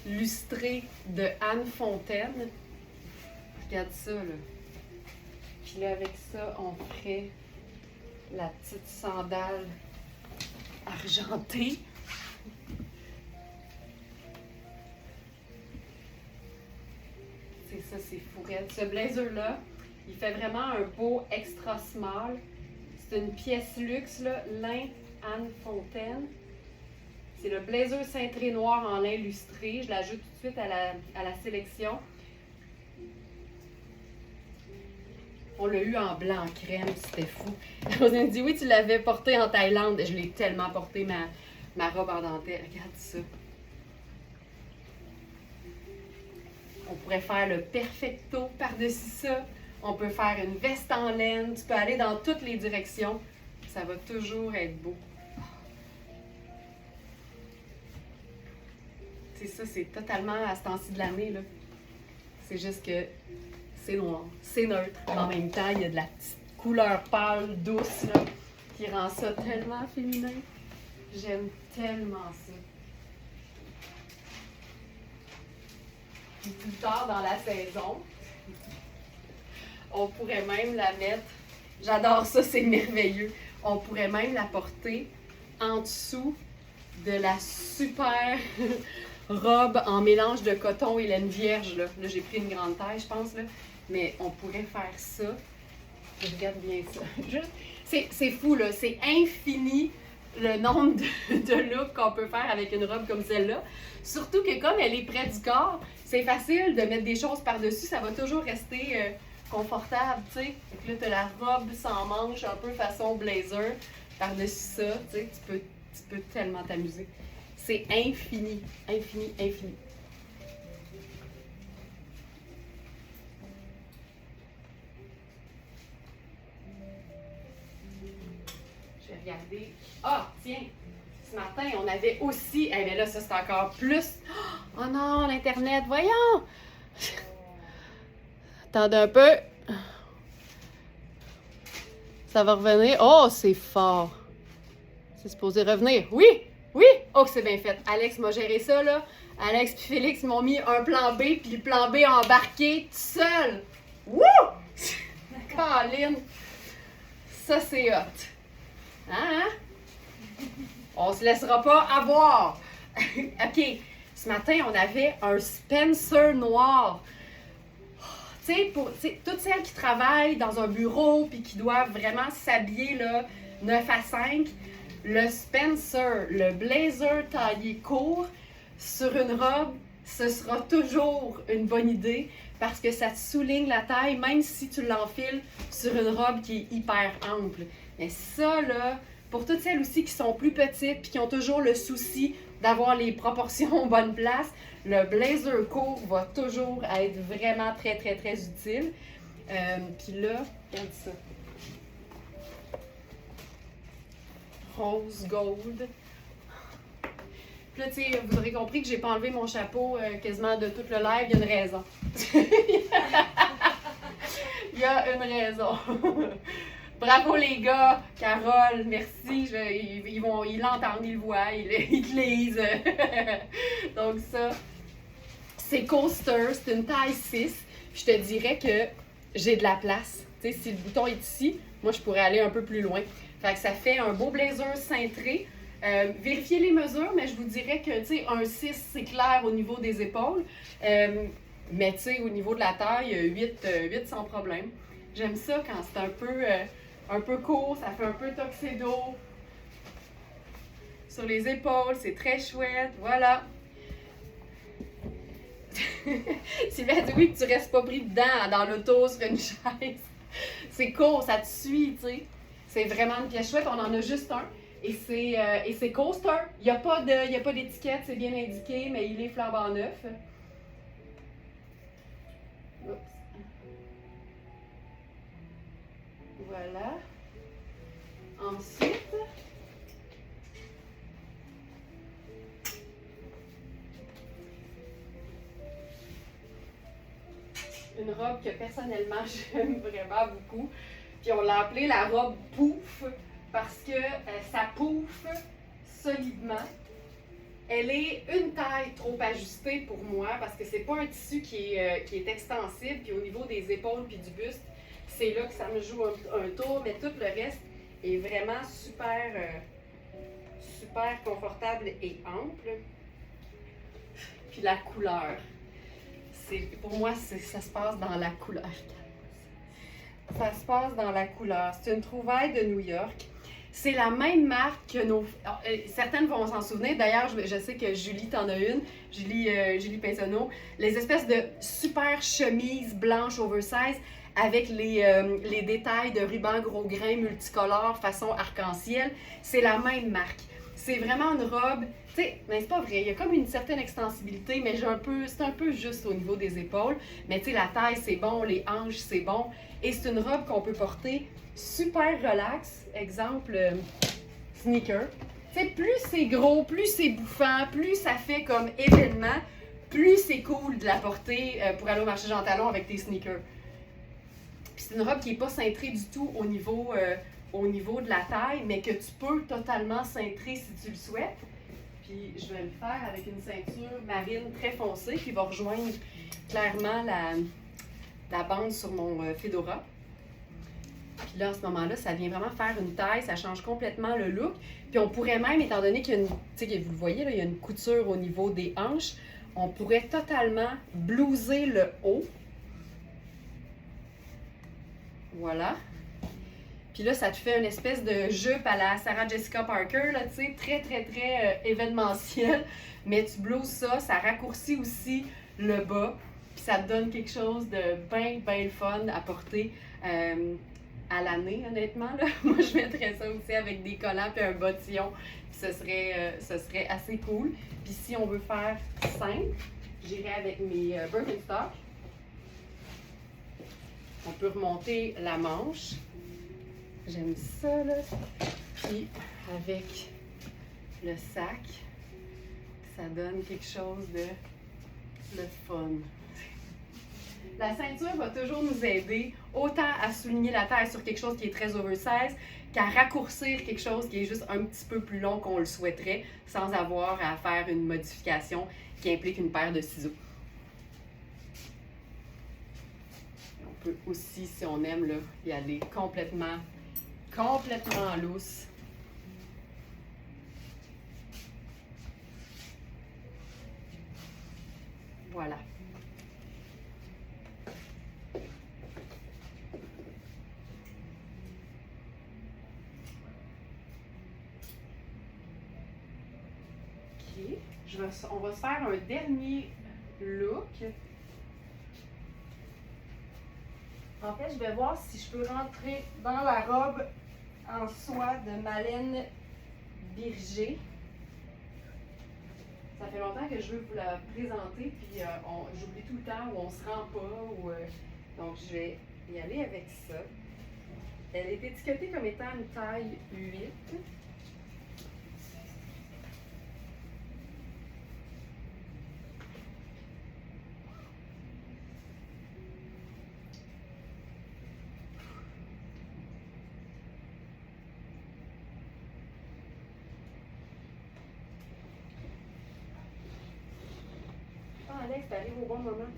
lustré de Anne Fontaine. Regarde ça, là. Puis là, avec ça, on ferait la petite sandale argentée. C'est ça, c'est fourette. Ce blazer-là, il fait vraiment un beau extra small. C'est une pièce luxe, là, lin Anne Fontaine. C'est le blazer cintré noir en lin lustré. Je l'ajoute tout de suite à la sélection. On l'a eu en blanc crème, c'était fou. On me dit, oui, tu l'avais porté en Thaïlande. Je l'ai tellement porté, ma robe en dentelle. Regarde ça. On pourrait faire le perfecto par-dessus ça. On peut faire une veste en laine. Tu peux aller dans toutes les directions. Ça va toujours être beau. C'est ça, c'est totalement à ce temps-ci de l'année, là. C'est juste que c'est noir, c'est neutre. Mais en même temps, il y a de la petite couleur pâle, douce, là, qui rend ça tellement féminin. J'aime tellement ça. Puis plus tard dans la saison, on pourrait même la mettre, j'adore ça, c'est merveilleux, on pourrait même la porter en dessous de la super robe en mélange de coton et laine vierge. Là, j'ai pris une grande taille, je pense, là. Mais on pourrait faire ça. Je regarde bien ça. C'est fou, là. C'est infini le nombre de looks qu'on peut faire avec une robe comme celle-là. Surtout que comme elle est près du corps, c'est facile de mettre des choses par-dessus. Ça va toujours rester confortable, tu sais. Donc là, tu as la robe sans manche, un peu façon blazer. Par-dessus ça, tu sais, tu peux tellement t'amuser. C'est infini, infini, infini. Je vais regarder. Ah, tiens, ce matin, on avait aussi... Eh bien là, ça, c'est encore plus... Oh non, l'Internet, voyons! Attendez un peu. Ça va revenir. Oh, c'est fort. C'est supposé revenir. Oui! Oui! Oh, c'est bien fait. Alex m'a géré ça, là. Alex et Félix m'ont mis un plan B, puis le plan B embarqué tout seul. Wouh! Caroline! Ça, c'est hot. Hein? On se laissera pas avoir. OK. Ce matin, on avait un Spencer noir. Tu sais, pour toutes celles qui travaillent dans un bureau puis qui doivent vraiment s'habiller là, 9 à 5, le Spencer, le blazer taillé court sur une robe, ce sera toujours une bonne idée parce que ça te souligne la taille, même si tu l'enfiles sur une robe qui est hyper ample. Mais ça, là, pour toutes celles aussi qui sont plus petites puis qui ont toujours le souci d'avoir les proportions aux bonnes places, le blazer court va toujours être vraiment très, très, très utile. Puis là, regarde ça. Rose gold. Puis là, tu sais, vous aurez compris que j'ai pas enlevé mon chapeau quasiment de tout le live. Il y a une raison. Il y a une raison. Bravo les gars, Carole, merci. Ils l'entendent, ils le voient, ils te lisent. Donc ça, c'est coaster, c'est une taille 6. Je te dirais que j'ai de la place. Tu sais, si le bouton est ici, moi je pourrais aller un peu plus loin. Fait que ça fait un beau blazer cintré. Vérifiez les mesures, mais je vous dirais que, tu sais, un 6, c'est clair au niveau des épaules. Mais, tu sais, au niveau de la taille, 8 sans problème. J'aime ça quand c'est un peu court, ça fait un peu tuxedo. Sur les épaules, c'est très chouette. Voilà. Sylvain dit oui, que tu restes pas pris dedans dans l'auto sur une chaise. C'est court, ça te suit, tu sais. C'est vraiment une pièce chouette. On en a juste un. Et c'est coaster. Il n'y a pas d'étiquette, c'est bien indiqué, mais il est flambant neuf. Oups. Voilà. Ensuite, une robe que personnellement j'aime vraiment beaucoup. Puis on l'a appelée la robe pouf parce que ça pouffe solidement. Elle est une taille trop ajustée pour moi parce que c'est pas un tissu qui est extensible. Puis au niveau des épaules puis du buste, c'est là que ça me joue un tour. Mais tout le reste est vraiment super, super confortable et ample. Puis la couleur. Pour moi, ça se passe dans la couleur. Ça se passe dans la couleur. C'est une trouvaille de New York. C'est la même marque que nos... certaines vont s'en souvenir. D'ailleurs, je sais que Julie t'en a une. Julie Pinsonneau. Les espèces de super chemises blanches oversize avec les détails de ruban gros grain multicolores façon arc-en-ciel. C'est la même marque. C'est vraiment une robe... Tu sais, mais c'est pas vrai. Il y a comme une certaine extensibilité, mais c'est un peu juste au niveau des épaules. Mais tu sais, la taille, c'est bon. Les hanches, c'est bon. Et c'est une robe qu'on peut porter super relax. Exemple, sneaker. Tu sais, plus c'est gros, plus c'est bouffant, plus ça fait comme événement, plus c'est cool de la porter pour aller au marché Jean Talon avec tes sneakers. Puis c'est une robe qui n'est pas cintrée du tout au niveau de la taille, mais que tu peux totalement cintrer si tu le souhaites. Puis je vais le faire avec une ceinture marine très foncée qui va rejoindre clairement la bande sur mon fedora. Puis là, à ce moment-là, ça vient vraiment faire une taille, ça change complètement le look. Puis on pourrait même, étant donné qu'il y a une, tu sais, vous le voyez, là, il y a une couture au niveau des hanches, on pourrait totalement blouser le haut. Voilà. Puis là, ça te fait une espèce de jupe à la Sarah Jessica Parker, là, tu sais, très, très, très événementielle. Mais tu blouses ça, ça raccourcit aussi le bas. Puis ça te donne quelque chose de bien, bien le fun à porter à l'année, honnêtement. Là. Moi, je mettrais ça aussi avec des collants puis un bottillon. Ce serait assez cool. Puis si on veut faire simple, j'irai avec mes Birkenstock. On peut remonter la manche. J'aime ça, là. Puis, avec le sac, ça donne quelque chose de le fun. La ceinture va toujours nous aider autant à souligner la taille sur quelque chose qui est très oversize qu'à raccourcir quelque chose qui est juste un petit peu plus long qu'on le souhaiterait sans avoir à faire une modification qui implique une paire de ciseaux. On peut aussi, si on aime, là, y aller complètement loose. Voilà. OK. On va se faire un dernier look. En fait, je vais voir si je peux rentrer dans la robe en soie de Malène Birger. Ça fait longtemps que je veux vous la présenter, puis j'oublie tout le temps où on se rend pas. Donc, je vais y aller avec ça. Elle est étiquetée comme étant une taille 8. Alex, t'arrives au bon moment.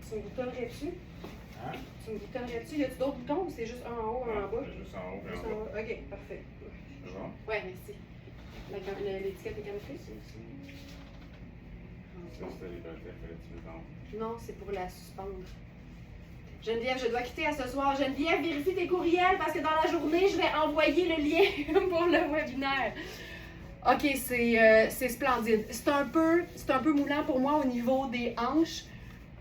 Tu me boutonnerais-tu? Hein? Tu me boutonnerais-tu? Y a-tu d'autres boutons ou c'est juste un en haut, un en bas? C'est juste en haut et Juste en en bas. bas. Ok, parfait. C'est bon? Ouais, merci. L'étiquette est camouflée? Ça, c'était les bretelles, fallait que tu le vendes. Non, c'est pour la suspendre. Geneviève, je dois quitter à ce soir. Geneviève, vérifie tes courriels parce que dans la journée, je vais envoyer le lien pour le webinaire. OK, c'est splendide. C'est un peu moulant pour moi au niveau des hanches,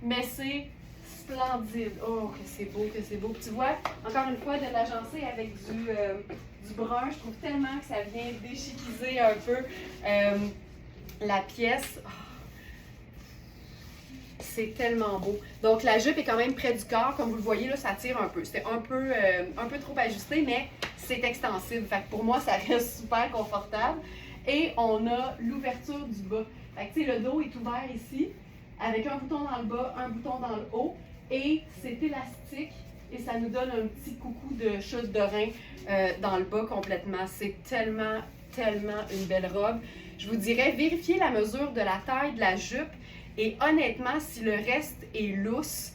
mais c'est splendide. Oh, que c'est beau, que c'est beau. Tu vois, encore une fois, de l'agencer avec du brun, je trouve tellement que ça vient déchiquiser un peu la pièce. Oh, c'est tellement beau. Donc, la jupe est quand même près du corps. Comme vous le voyez, là, ça tire un peu. C'était un peu trop ajusté, mais c'est extensible. Fait que pour moi, ça reste super confortable. Et on a l'ouverture du bas. Fait que, tu sais, le dos est ouvert ici, avec un bouton dans le bas, un bouton dans le haut. Et c'est élastique et ça nous donne un petit coucou de chute de rein dans le bas complètement. C'est tellement une belle robe. Je vous dirais, vérifiez la mesure de la taille de la jupe et honnêtement, si le reste est lousse,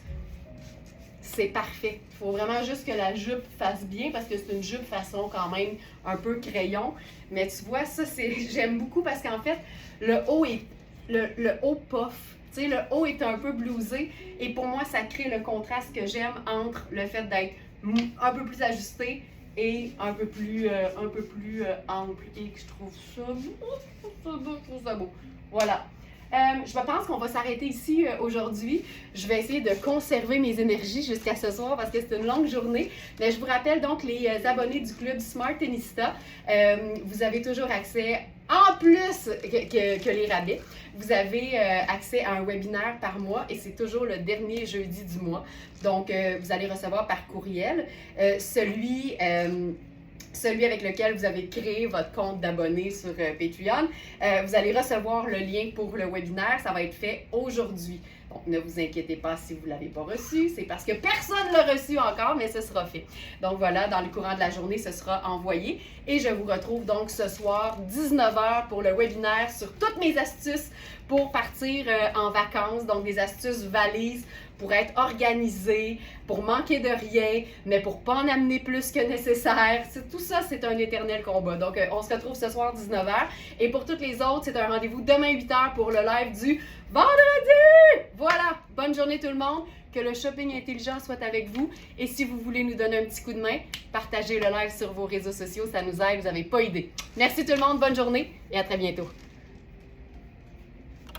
c'est parfait. Il faut vraiment juste que la jupe fasse bien parce que c'est une jupe façon quand même un peu crayon. Mais tu vois, ça, j'aime beaucoup parce qu'en fait, le haut est le haut puff. Tu sais, le haut est un peu blousé et pour moi, ça crée le contraste que j'aime entre le fait d'être un peu plus ajusté et un peu plus ample. Et que je trouve ça beau. Voilà. Je pense qu'on va s'arrêter ici aujourd'hui. Je vais essayer de conserver mes énergies jusqu'à ce soir parce que c'est une longue journée. Mais je vous rappelle donc les abonnés du club Smart Tenista, vous avez toujours accès, en plus que les rabais, vous avez accès à un webinaire par mois et c'est toujours le dernier jeudi du mois. Donc, vous allez recevoir par courriel celui avec lequel vous avez créé votre compte d'abonné sur Patreon. Vous allez recevoir le lien pour le webinaire. Ça va être fait aujourd'hui. Donc, ne vous inquiétez pas si vous ne l'avez pas reçu. C'est parce que personne ne l'a reçu encore, mais ce sera fait. Donc, voilà, dans le courant de la journée, ce sera envoyé. Et je vous retrouve donc ce soir, 19h, pour le webinaire sur toutes mes astuces pour partir en vacances. Donc, des astuces valises pour être organisé, pour manquer de rien, mais pour pas en amener plus que nécessaire. Tout ça, c'est un éternel combat. Donc, on se retrouve ce soir 19h. Et pour toutes les autres, c'est un rendez-vous demain 8h pour le live du vendredi! Voilà! Bonne journée tout le monde! Que le shopping intelligent soit avec vous. Et si vous voulez nous donner un petit coup de main, partagez le live sur vos réseaux sociaux. Ça nous aide, vous n'avez pas idée. Merci tout le monde, bonne journée et à très bientôt.